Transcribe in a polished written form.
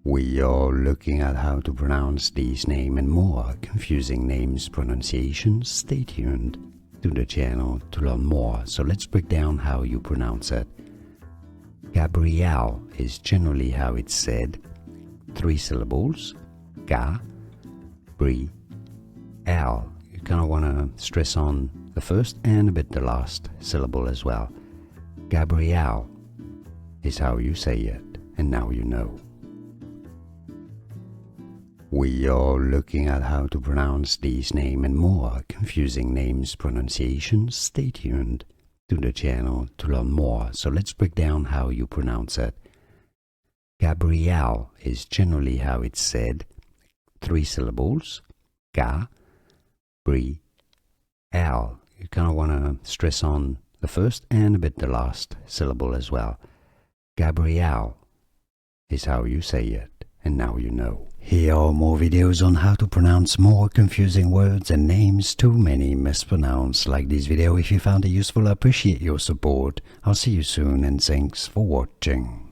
We are looking at how to pronounce these names and more confusing names pronunciations. Stay tuned to the channel to learn more. So let's break down how you pronounce it. Gabrielle is generally how it's said. 3 syllables. Ga, Bri, L. You kind of want to stress on the first and a bit the last syllable as well. Gabrielle is how you say it, and now you know. We are looking at how to pronounce these names and more confusing names pronunciations. Stay tuned to the channel to learn more. So let's break down how you pronounce it. Gabrielle is generally how it's said. 3 syllables. Ga, Bri, L. You kind of want to stress on the first and a bit the last syllable as well. Gabrielle is how you say it, and now you know. Here are more videos on how to pronounce more confusing words and names too many mispronounced. Like this video if you found it useful. I appreciate your support. I'll see you soon and thanks for watching.